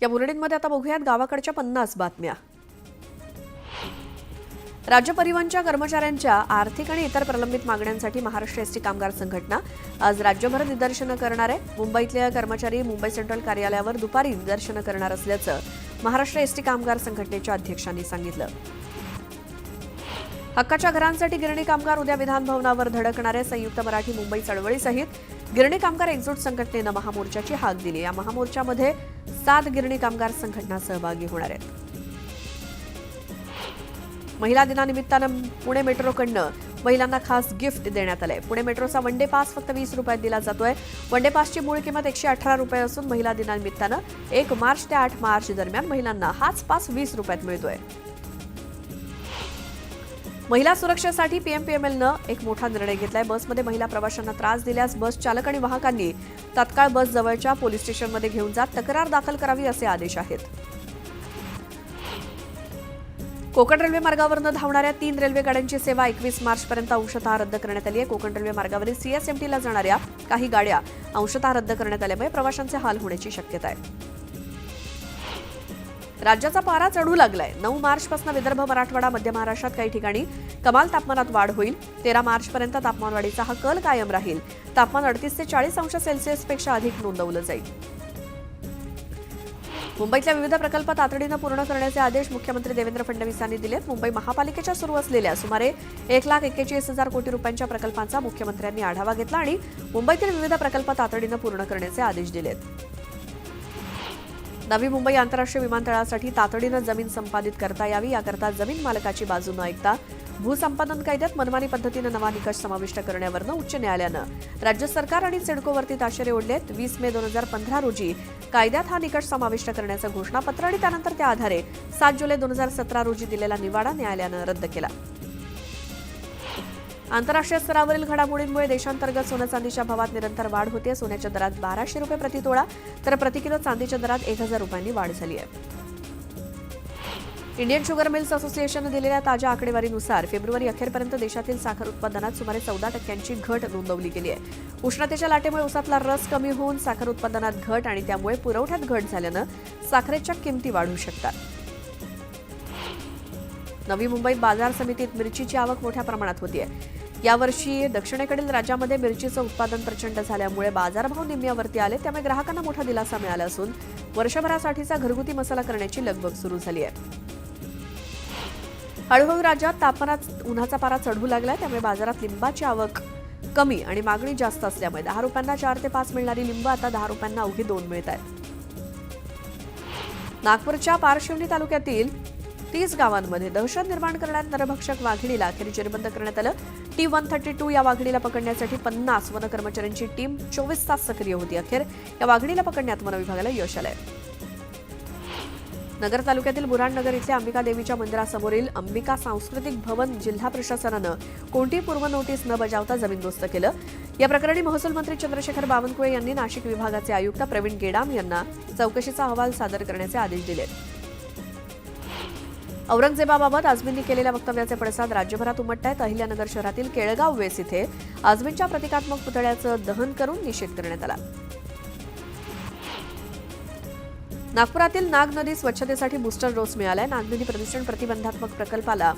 या बुलेटिनमध्ये आता बघूयात गावाकडच्या 50 बातम्या। राज्य परिवहनच्या कर्मचाऱ्यांच्या आर्थिक आणि इतर प्रलंबित मागण्यांसाठी महाराष्ट्र एसटी कामगार संघटना आज राज्यभर निदर्शनं करणार आहे। मुंबईतले कर्मचारी मुंबई सेंट्रल कार्यालयावर दुपारी निदर्शनं करणार असल्याचं महाराष्ट्र एसटी कामगार संघटनेच्या अध्यक्षांनी सांगितलं। हक्काच्या घरांसाठी गिरणी कामगार उद्या विधान भवनावर धडकणारे। संयुक्त मराठी मुंबई चळवळीसहित गिरणी कामगार एकजूट संघटनेनं महामोर्चाची हाक दिली। या महामोर्चामध्ये 7 गिरणी कामगार संघटना सहभागी होणार आहेत। महिला दिनानिमित्तानं पुणे मेट्रोकडनं महिलांना खास गिफ्ट देण्यात आलंय। पुणे मेट्रोचा वन डे पास फक्त 20 रुपयात दिला जातोय। वन डे पासची मूळ किंमत 118 रुपये असून महिला दिनानिमित्तानं 1 मार्च ते 8 मार्च दरम्यान महिलांना हाच पास 20 रुपयात मिळतोय। महिला सुरक्षेसाठी पीएमपीएमएलनं एक मोठा निर्णय घेतलाय। बसमध्ये महिला प्रवाशांना त्रास दिल्यास बस चालक आणि वाहकांनी तत्काळ बस जवळच्या पोलीस स्टेशनमध्ये घेऊन जात तक्रार दाखल करावी असे आदेश आहेत। कोकण रेल्वे मार्गावरून धावणाऱ्या 3 रेल्वे गाड्यांची सेवा 21 मार्चपर्यंत अंशतः रद्द करण्यात आली आहे। कोकण रेल्वे मार्गावरील सीएसएमटीला जाणाऱ्या काही गाड्या अंशतः रद्द करण्यात आल्यामुळे प्रवाशांचे हाल होण्याची शक्यता आहे। राज्याचा पारा चढू लागलाय। 9 मार्चपासून विदर्भ, मराठवाडा, मध्य महाराष्ट्रात काही ठिकाणी कमाल तापमानात वाढ होईल। 13 मार्चपर्यंत तापमानवाढीचा हा कल कायम राहील। तापमान 38 ते 40 अंश सेल्सिअसपेक्षा अधिक नोंदवलं जाईल। मुंबईतल्या विविध प्रकल्प तातडीनं पूर्ण करण्याचे आदेश मुख्यमंत्री देवेंद्र फडणवीस यांनी दिलेत। मुंबई महापालिकेच्या सुरू असलेल्या सुमारे 1,41,000 कोटी रुपयांच्या प्रकल्पांचा मुख्यमंत्र्यांनी आढावा घेतला आणि मुंबईतील विविध प्रकल्प तातडीनं पूर्ण करण्याचे आदेश दिलेत। नवी मुंबई आंतरराष्ट्रीय विमानतळासाठी तातडीनं जमीन संपादित करता यावी, याकरता जमीन मालकाची बाजू न ऐकता भूसंपादन कायद्यात मनमानी पद्धतीनं नवा निकष समाविष्ट करण्यावरनं उच्च न्यायालयानं राज्य सरकार आणि सिडकोवरती ताशेरे ओढलेत। 20 मे 2015 रोजी कायद्यात हा निकष समाविष्ट करण्याचं घोषणापत्र आणि त्यानंतर त्या आधारे 7 जुलै 2017 रोजी दिलेला निवाडा न्यायालयानं रद्द केला। आंतरराष्ट्रीय स्तरावरील घडामोडींमुळे देशांतर्गत सोनं चांदीच्या भावात निरंतर वाढ होते। सोन्याच्या दरात 1200 रुपये प्रति तोळा तर प्रति किलो चांदीच्या दरात 1000 रुपयांनी वाढ झाली आहे। इंडियन शुगर मिल्स असोसिएशनने दिलेल्या ताज्या आकडेवारीनुसार फेब्रुवारी अखेरपर्यंत देशातील साखर उत्पादनात सुमारे 14% घट नोंदवली गेली आहे। उष्णतेच्या लाटेमुळे उसातला रस कमी होऊन साखर उत्पादनात घट आणि त्यामुळे पुरवठ्यात घट झाल्यानं साखरेच्या किमती वाढू शकतात। नवी मुंबईत बाजार समितीत मिरचीची आवक मोठ्या प्रमाणात होतीये। यावर्षी दक्षिणेकडील राज्यामध्ये मिरचीचं उत्पादन प्रचंड झाल्यामुळे बाजारभाव निम्म्यावरती आले, त्यामुळे ग्राहकांना मोठा दिलासा मिळाला असून वर्षभरासाठीचा घरगुती मसाला करण्याची लगबग सुरू झाली आहे। हळूहळू राज्यात तापमानात उन्हाचा पारा चढू लागलाय, त्यामुळे बाजारात लिंबाची आवक कमी आणि मागणी जास्त असल्यामुळे 10 रुपयांना 4 ते 5 मिळणारी लिंब आता 10 रुपयांना अवघी 2 मिळत आहेत। नागपूरच्या पारशिवनी तालुक्यातील 30 गावांमध्ये दहशत निर्माण करण्यात नरभक्षक वाघिणीला अखेर जेरबंद करण्यात आलं। T-132 या वाघिणीला पकडण्यासाठी 50 वन कर्मचाऱ्यांची टीम 24 तास सक्रिय होती। अखेर या वाघिणीला पकडण्यात वन विभागाला यश आलंय। नगर तालुक्यातील बुराणनगर इथल्या अंबिका देवीच्या मंदिरासमोरील अंबिका सांस्कृतिक भवन जिल्हा प्रशासनानं कोणतीही पूर्व नोटीस न बजावता जमीनदोस्त केलं। या प्रकरणी महसूल मंत्री चंद्रशेखर बावनकुळे यांनी नाशिक विभागाचे आयुक्त प्रवीण गेडाम यांना चौकशीचा अहवाल सादर करण्याचे आदेश दिले। औरंगजेबाबाबत आझमींनी केलेल्या वक्तव्याचे पडसाद राज्यभरात उमटतायत। अहिल्यानगर शहरातील केळगाव वेस इथे आझमींच्या प्रतिकात्मक पुतळ्याचं दहन करून निषेध करण्यात आला। नागपुरातील नाग नदी स्वच्छतेसाठी बूस्टर डोस मिळालाय। नाग नदी प्रदूषण प्रतिबंधात्मक प्रकल्पाला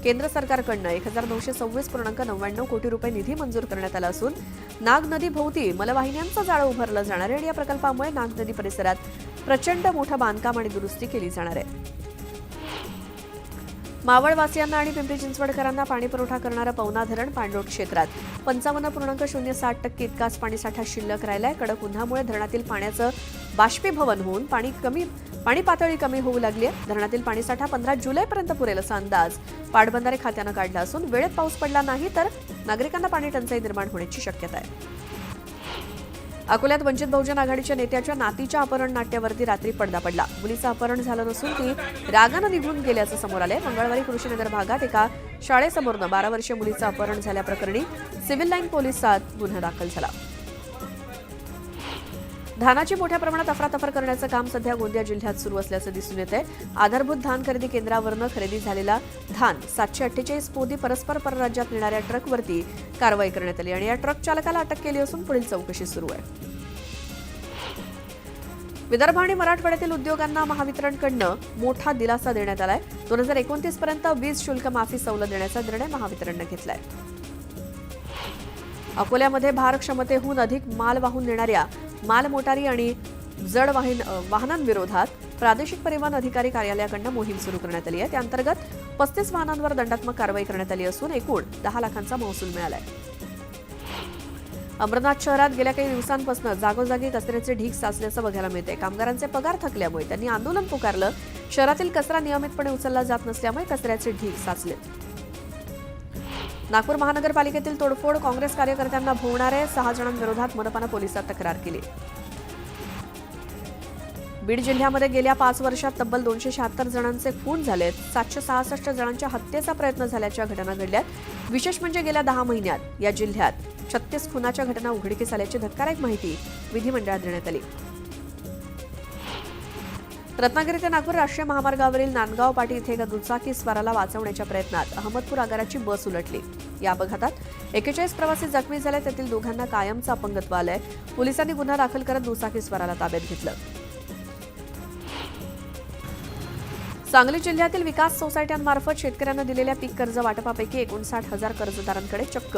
केंद्र सरकारकडनं 1926.99 कोटी रुपये निधी मंजूर करण्यात आला असून नाग नदी भोवती मलवाहिन्यांचं जाळं उभारलं जाणार आहे आणि या प्रकल्पामुळे नाग नदी परिसरात प्रचंड मोठं बांधकाम आणि दुरुस्ती केली जाणार आहे। मावळवासियांना आणि पिंपरी चिंचवडकरांना पाणीपुरवठा करणारं पवना धरण पाणलोट क्षेत्रात 55.07% इतकाच पाणीसाठा शिल्लक राहिलाय। कडक उन्हामुळे धरणातील पाण्याचं बाष्पीभवन होऊन पाणी पातळी कमी होऊ लागली आहे। धरणातील पाणीसाठा 15 जुलैपर्यंत पुरेल असा अंदाज पाटबंधारे खात्यानं काढला असून वेळेत पाऊस पडला नाही तर नागरिकांना पाणी टंचाई निर्माण होण्याची शक्यता आहे। अकोल्यात वंचित बहुजन आघाडीच्या नेत्याच्या नातीच्या अपहरण नाट्यावरती रात्री पडदा पडला। मुलीचं अपहरण झालं नसून ती रागानं निघून गेल्याचं समोर आलंय। मंगळवारी कृषीनगर भागात एका शाळेसमोरनं 12 वर्षीय मुलीचं अपहरण झाल्याप्रकरणी सिव्हिल लाईन पोलिसात गुन्हा दाखल झाला। धानाची मोठ्या प्रमाणात अफरातफर करण्याचं काम सध्या गोंदिया जिल्ह्यात सुरू असल्याचं दिसून येत आहे। आधारभूत धान खरेदी केंद्रावरनं खरेदी झालेला धान 748 पोती परस्पर परराज्यात नेणाऱ्या ट्रकवरती कारवाई करण्यात आली आणि या ट्रक चालकाला अटक केली असून पुढील चौकशी सुरू आहे। विदर्भ आणि मराठवाड्यातील उद्योगांना महावितरणकडनं मोठा दिलासा देण्यात आलाय. 2029 पर्यंत वीज शुल्क माफी सवलत देण्याचा निर्णय महावितरणनं घेतलाय. अकोल्यामध्ये भार क्षमतेहून अधिक माल वाहून नेणाऱ्या मालमोटारी आणि जड वाहनांविरोधात प्रादेशिक परिवहन अधिकारी कार्यालयाकडून मोहीम सुरू करण्यात आली आहे. त्याअंतर्गत 35 वाहनांवर दंडात्मक कारवाई करण्यात आली असून एकूण 10 लाखांचा महसूल मिळालाय. अमरनाथ शहरात गेल्या काही दिवसांपासून जागोजागी कचऱ्याचे ढीग साचल्याचं बघायला मिळते. कामगारांचे पगार थकल्यामुळे त्यांनी आंदोलन पुकारलं. शहरातील कचरा नियमितपणे उचलला जात नसल्यामुळे कचऱ्याचे ढीग साचले. नागपूर महानगरपालिकेतील तोडफोड, काँग्रेस कार्यकर्त्यांना भोवणारे 6 जणांविरोधात मनपानं पोलिसात तक्रार केली. बीड जिल्ह्यामध्ये गेल्या 5 वर्षात तब्बल 276 जणांचे खून झालेत. 766 जणांच्या हत्येचा प्रयत्न झाल्याच्या घटना घडल्यात. विशेष म्हणजे गेल्या 10 महिन्यात या जिल्ह्यात 36 खुनाच्या घटना उघडकीस आल्याची धक्कादायक माहिती विधिमंडळात देण्यात आली. रत्नागिरी ते नागपूर राष्ट्रीय महामार्गावरील नांदगाव पाटी इथे एका दुचाकी स्वाराला वाचवण्याच्या प्रयत्नात अहमदपूर आगाराची बस उलटली. या अपघातात 41 प्रवासी जखमी झाले. त्यातील दोघांना कायमचं अपंगत्व आलंय. पोलिसांनी गुन्हा दाखल करत दुचाकी स्वाराला ताब्यात घेतलं. सांगली जिल्ह्यातील विकास सोसायट्यांमार्फत शेतकऱ्यांना दिलेल्या पीक कर्ज वाटपापैकी 59,000 कर्जदारांकडे चक्क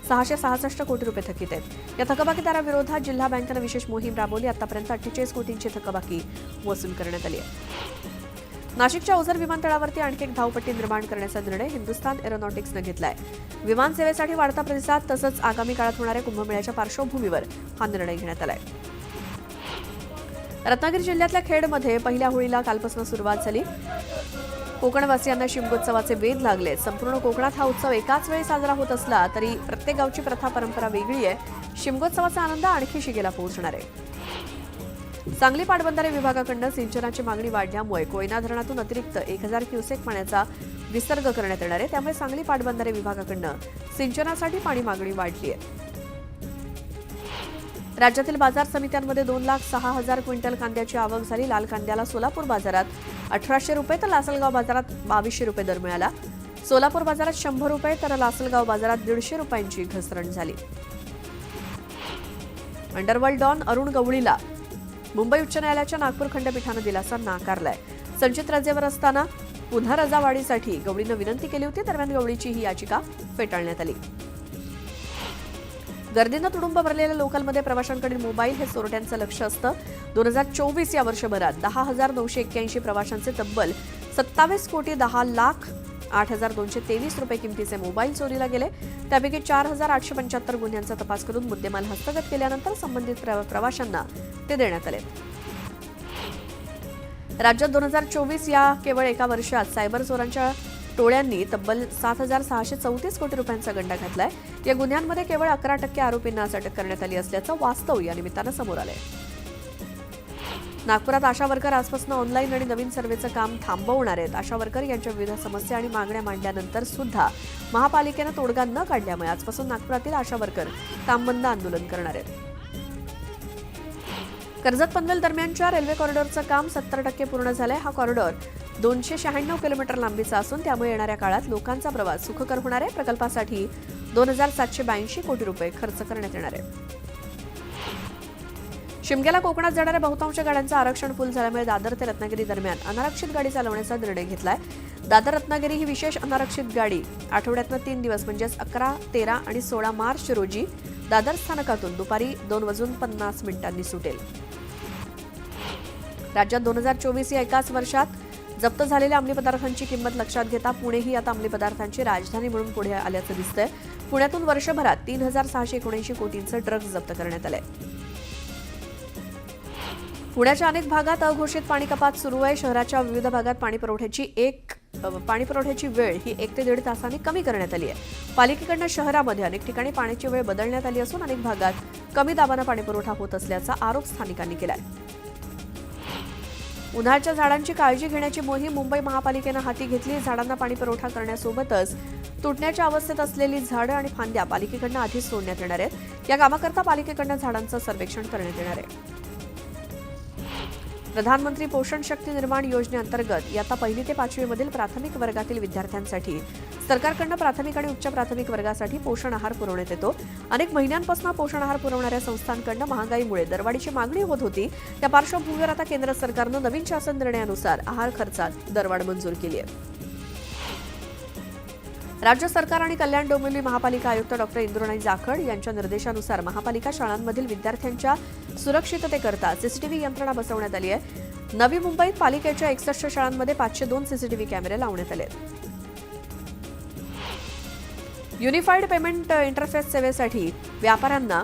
666 कोटी रुपये थकीत आहेत. या थकबाकीदाराविरोधात जिल्हा बँकेनं विशेष मोहीम राबवली. आतापर्यंत 48 कोटींची थकबाकी वसूल करण्यात आली आहे. नाशिकच्या ओझर विमानतळावरती आणखी एक धावपट्टी निर्माण करण्याचा निर्णय हिंदुस्थान एरोनॉटिक्सनं घेतलाय. विमान सेवेसाठी वाढता प्रतिसाद तसंच आगामी काळात होणाऱ्या कुंभमेळ्याच्या पार्श्वभूमीवर हा निर्णय घेण्यात आलाय. रत्नागिरी जिल्ह्यातल्या खेडमध्ये पहिल्या होळीला कालपासून सुरुवात झाली. कोकणवासियांना शिमगोत्सवाचे वेध लागले. संपूर्ण कोकणात हा उत्सव एकाच वेळी साजरा होत असला तरी प्रत्येक गावची प्रथा परंपरा वेगळी आहे. शिमगोत्सवाचा आनंद आणखी शिगेला पोहोचणार आहे. सांगली पाटबंधारे विभागाकडून सिंचनाची मागणी वाढल्यामुळे कोयना धरणातून अतिरिक्त 1000 क्युसेक पाण्याचा विसर्ग करण्यात येणार आहे. त्यामुळे सांगली पाटबंधारे विभागाकडून सिंचनासाठी पाणी मागणी वाढली आहे. राज्यातील बाजार समित्यांमध्ये 2,06,000 क्विंटल कांद्याची आवक झाली. लाल कांद्याला सोलापूर बाजारात 1800 रुपये तर लासलगाव बाजारात 2200 रुपये दर मिळाला. सोलापूर बाजारात 100 रुपये तर लासलगाव बाजारात 150 रुपयांची घसरण झाली. अंडरवर्ल्ड डॉन अरुण गवळीला मुंबई उच्च न्यायालयाच्या नागपूर खंडपीठानं दिलासा नाकारलाय. संचित रजेवर असताना पुन्हा रजावाढीसाठी गवळीनं विनंती केली होती. दरम्यान गवळीची ही याचिका फेटाळण्यात आली. गर्दीनं तुडुंब भरलेल्या लोकलमध्ये प्रवाशांकडील मोबाईल हे चोरट्यांचं लक्ष असतं. 2024 या वर्षभरात 10,981 प्रवाशांचे तब्बल 27,10,08,223 रुपये किमतीचे मोबाईल चोरीला गेले. त्यापैकी 4,875 गुन्ह्यांचा तपास करून मुद्देमाल हस्तगत केल्यानंतर संबंधित प्रवाशांना ते देण्यात आले. राज्यात 2024 या केवळ एका वर्षात सायबर चोरांच्या टोळ्यांनी तब्बल 7,634 कोटी रुपयांचा गंडा घातलाय. या गुन्ह्यांमध्ये केवळ 11% आरोपींना अटक करण्यात आली असल्याचं वास्तव या निमित्तानं समोर आलंय. नागपुरात आशा वर्कर आजपासून ऑनलाईन आणि नवीन सर्व्हेचं काम थांबवणार आहेत. आशा वर्कर यांच्या विविध समस्या आणि मागण्या मांडल्यानंतर सुद्धा महापालिकेनं तोडगा न काढल्यामुळे आजपासून नागपुरातील आशा वर्कर कामबंद आंदोलन करणार आहेत. कर्जत पनवेल दरम्यानच्या रेल्वे कॉरिडॉरचं काम 70% पूर्ण झालंय. हा कॉरिडॉर 296 किलोमीटर लांबीचा असून त्यामुळे येणाऱ्या काळात लोकांचा प्रवास सुखकर होणार आहे. प्रकल्पासाठी 2,782 कोटी रुपये खर्च करण्यात येणार आहे. शिमग्याला कोकणात जाणाऱ्या बहुतांश गाड्यांचं आरक्षण फुल झाल्यामुळे दादर ते रत्नागिरी दरम्यान अनारक्षित गाडी चालवण्याचा निर्णय घेतलाय. दादर रत्नागिरी ही विशेष अनारक्षित गाडी आठवड्यातनं 3 दिवस म्हणजेच 11, 13 आणि 16 मार्च रोजी दादर स्थानकातून दुपारी 2:50 सुटेल. राज्यात 2024 या एकाच वर्षात जप्त झालेल्या अंमली पदार्थांची किंमत लक्षात घेता पुणेही आता अंमली पदार्थांची राजधानी म्हणून पुढे आल्याचं दिसतंय. पुण्यातून वर्षभरात 3,679 कोटींचं ड्रग्ज जप्त करण्यात आलंय. पुण्याच्या अनेक भागात अघोषित पाणी कपात सुरू आहे. शहराच्या विविध भागात पाणीपुरवठ्याची वेळ ही 1 ते 1.5 तासांनी कमी करण्यात आली आहे. पालिकेकडनं शहरामध्ये अनेक ठिकाणी पाण्याची वेळ बदलण्यात आली असून अनेक भागात कमी दाबानं पाणीपुरवठा होत असल्याचा आरोप स्थानिकांनी केलाय. उन्हाळ्याच्या झाडांची काळजी घेण्याची मोहीम मुंबई महापालिकेनं हाती घेतली. झाडांना पाणीपुरवठा करण्यासोबतच तुटण्याच्या अवस्थेत असलेली झाडं आणि फांद्या पालिकेकडनं आधीच तोडण्यात येणार आहेत. या कामाकरता पालिकेकडनं झाडांचं सर्वेक्षण करण्यात येणार आहे. प्रधानमंत्री पोषण शक्ती निर्माण योजनेअंतर्गत इयत्ता 1 ते 5वी मधील प्राथमिक वर्गातील विद्यार्थ्यांसाठी सरकारकडून प्राथमिक आणि उच्च प्राथमिक वर्गासाठी पोषण आहार पुरवण्यात येतो. अनेक महिन्यांपासून पोषण आहार पुरवणाऱ्या संस्थांकडून महागाईमुळे दरवाढीची मागणी होत होती. त्या पार्श्वभूमीवर आता केंद्र सरकारनं नवीन शासन निर्णयानुसार आहार खर्चात दरवाढ मंजूर केली आहे. राज्य सरकार आणि कल्याण डोंबिवली महापालिका आयुक्त डॉक्टर इंद्रुणाई जाखड यांच्या निर्देशानुसार महापालिका शाळांमधील विद्यार्थ्यांच्या सुरक्षिततेकरता सीसीटीव्ही यंत्रणा बसवण्यात आली आहे. नवी मुंबईत पालिकेच्या 61 शाळांमध्ये 502 सीसीटीव्ही कॅमेरे लावण्यात आले. युनिफाईड पेमेंट इंटरफेस सेवेसाठी व्यापाऱ्यांना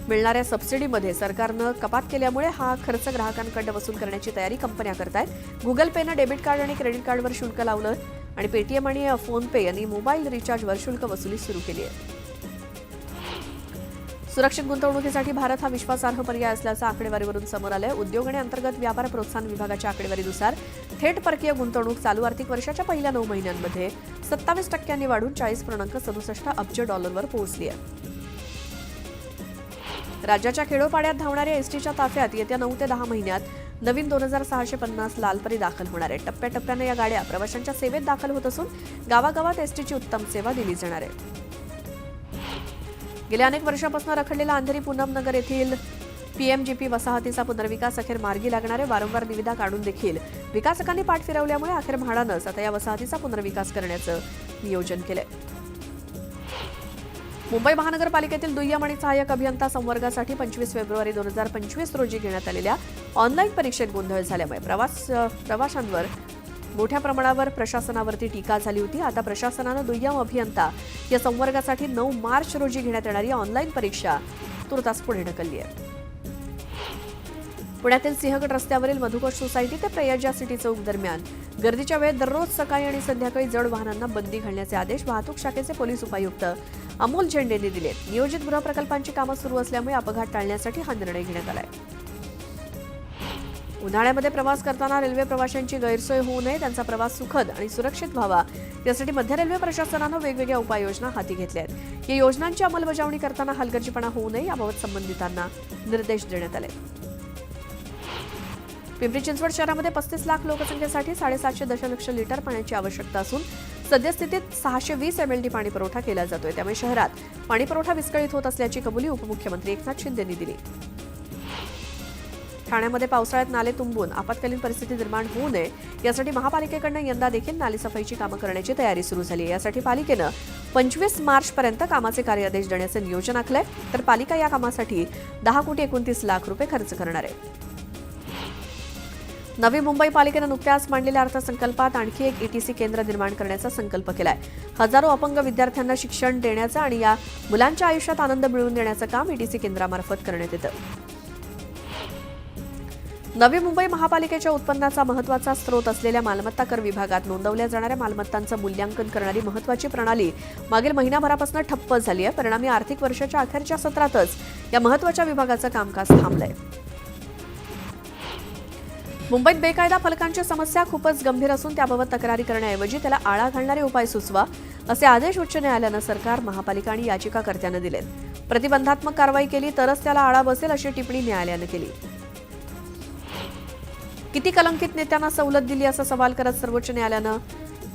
मिळणाऱ्या सबसिडीमध्ये सरकारनं कपात केल्यामुळे हा खर्च ग्राहकांकडे वसूल करण्याची तयारी कंपन्या करतायत. गुगल पेनं डेबिट कार्ड आणि क्रेडिट कार्डवर शुल्क लावलं आणि पेटीएम आणि फोनपे यांनी मोबाईल रिचार्जवर शुल्क वसुली सुरू केली आहे. सुरक्षित गुंतवणुकीसाठी भारत हा विश्वासार्ह पर्याय असल्याचं आकडेवारीवरून समोर आलंय. उद्योग आणि अंतर्गत व्यापार प्रोत्साहन विभागाच्या आकडेवारीनुसार थेट परकीय गुंतवणूक चालू आर्थिक वर्षाच्या पहिल्या 9 महिन्यांमध्ये 27% वाढून $40.67 अब्ज पोहोचली आहे. राज्याच्या खेडोपाड्यात धावणाऱ्या एसटीच्या ताफ्यात येत्या 9 ते 10 महिन्यात नवीन 2650 लालपरी दाखल होणार आहे. टप्प्याटप्प्याने या गाड्या प्रवाशांच्या सेवेत दाखल होत असून गावागावात एसटीची उत्तम सेवा दिली जाणार आहे. गेल्या अनेक वर्षांपासून रखडलेला अंधेरी पूनमनगर येथील पीएमजीपी वसाहतीचा पुनर्विकास अखेर मार्गी लागणार आहे. वारंवार निविदा काढून देखील विकासकांनी पाठ फिरवल्यामुळे अखेर म्हाडानंच आता या वसाहतीचा पुनर्विकास करण्याचं नियोजन केलंय. मुंबई महानगरपालिकेतील दुय्यम आणि सहाय्यक अभियंता संवर्गासाठी 25 फेब्रुवारी 2025 रोजी घेण्यात आलेल्या ऑनलाईन परीक्षेत गोंधळ झाल्यामुळे प्रवाशांवर मोठ्या प्रमाणावर प्रशासनावरती टीका झाली होती. आता प्रशासनानं दुय्यम अभियंता या संवर्गासाठी 9 मार्च रोजी घेण्यात येणारी ऑनलाईन परीक्षा तुर्तास पुढे ढकलली आहे. पुण्यातील सिंहगड रस्त्यावरील मधुकोश सोसायटी ते प्रयाजा सिटी चौक दरम्यान गर्दीच्या वेळेत दररोज सकाळी आणि संध्याकाळी जड वाहनांना बंदी घालण्याचे आदेश वाहतूक शाखेचे पोलीस उपायुक्त अमोल झेंडेंनी दिले. नियोजित गृहप्रकल्पांची कामं सुरू असल्यामुळे अपघात टाळण्यासाठी हा निर्णय घेण्यात आलाय. उन्हाळ्यामध्ये प्रवास करताना रेल्वे प्रवाशांची गैरसोय होऊ नये, त्यांचा प्रवास सुखद आणि सुरक्षित व्हावा यासाठी मध्य रेल्वे प्रशासनानं वेगवेगळ्या उपाययोजना हाती घेतल्या आहेत. या योजनांची अंमलबजावणी करताना हलगर्जीपणा होऊ नये याबाबत संबंधितांना निर्देश देण्यात आले. पिंपरी चिंचवड शहरामध्ये 35 लाख लोकसंख्येसाठी 750 दशलक्ष लिटर पाण्याची आवश्यकता असून सद्यस्थितीत 620 MLD पाणी पुरवठा केला जातोय. त्यामुळे शहरात पाणी पुरवठा विस्कळीत होत असल्याची कबुली उपमुख्यमंत्री एकनाथ शिंदेंनी दिली. ठाण्यामध्ये पावसाळ्यात नाले तुंबून आपत्कालीन परिस्थिती निर्माण होऊ नये यासाठी महापालिकेकडून यंदा देखील नालेसफाईची कामं करण्याची तयारी सुरू झाली आहे. यासाठी पालिकेनं 25 मार्चपर्यंत कामाचे कार्यादेश देण्याचं नियोजन आखलंय. तर पालिका या कामासाठी 10,29 लाख रुपये खर्च करणार आहे. नवी मुंबई पालिकेनं नुकत्याच मांडलेल्या अर्थसंकल्पात आणखी एक ETC केंद्र निर्माण करण्याचा संकल्प केलाय. हजारो अपंग विद्यार्थ्यांना शिक्षण देण्याचं आणि या मुलांच्या आयुष्यात आनंद मिळवून देण्याचं काम ETC केंद्रामार्फत करण्यात येतं. नवी मुंबई महापालिकेच्या उत्पन्नाचा महत्त्वाचा स्रोत असलेल्या मालमत्ता कर विभागात नोंदवल्या जाणाऱ्या मालमत्तांचं मूल्यांकन करणारी महत्त्वाची प्रणाली मागील महिनाभरापासून ठप्प झाली आहे. परिणामी आर्थिक वर्षाच्या अखेरच्या सत्रातच या महत्त्वाच्या विभागाचं कामकाज थांबलंय. मुंबईत बेकायदा फलकांची समस्या खूपच गंभीर असून त्याबाबत तक्रारी करण्याऐवजी त्याला आळा घालणारे उपाय सुचवा असे आदेश उच्च न्यायालयानं सरकार, महापालिका आणि याचिकाकर्त्यांना दिलेत. प्रतिबंधात्मक कारवाई केली तरच त्याला आळा बसेल अशी टिप्पणी न्यायालयानं केली. किती कलंकित नेत्यांना सवलत दिली असा सवाल करत सर्वोच्च न्यायालयानं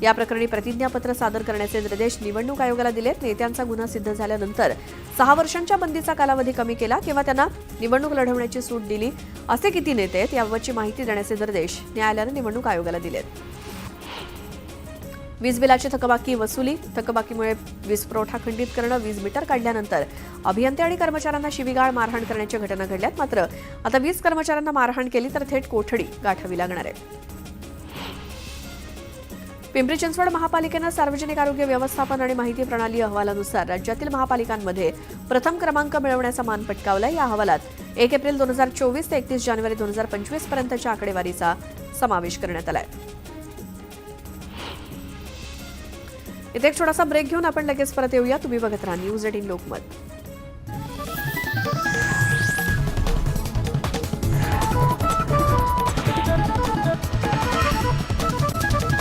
या प्रकरणी प्रतिज्ञापत्र सादर करण्याचे निर्देश निवडणूक आयोगाला दिलेत. नेत्यांचा गुन्हा सिद्ध झाल्यानंतर 6 वर्षांच्या बंदीचा कालावधी कमी केला किंवा त्यांना निवडणूक लढवण्याची सूट दिली. असे किती नेते आहेत याबाबतची माहिती देण्याचे निर्देश न्यायालयानं निवडणूक आयोगाला दिलेत. वीज बिलाची थकबाकी वसुली, थकबाकीमुळे वीज पुरवठा खंडित करणं, वीज मीटर काढल्यानंतर अभियंते आणि कर्मचाऱ्यांना शिवीगाळ, मारहाण करण्याच्या घटना घडल्यात. मात्र आता वीज कर्मचाऱ्यांना मारहाण केली तर थेट कोठडी गाठावी लागणार आहे. पिंपरी चिंचवड महापालिकेनं सार्वजनिक आरोग्य व्यवस्थापन आणि माहिती प्रणाली अहवालानुसार राज्यातील महापालिकांमध्ये प्रथम क्रमांक मिळवण्याचा मान पटकावला. या अहवालात 1 एप्रिल 2024 ते 31 जानेवारी 2025 पर्यंतच्या आकडेवारीचा समावेश करण्यात आलाय. इथे एक छोटासा ब्रेक घेऊन आपण लगेच परत येऊया. तुम्ही बघत राहा न्यूज 18 लोकमत.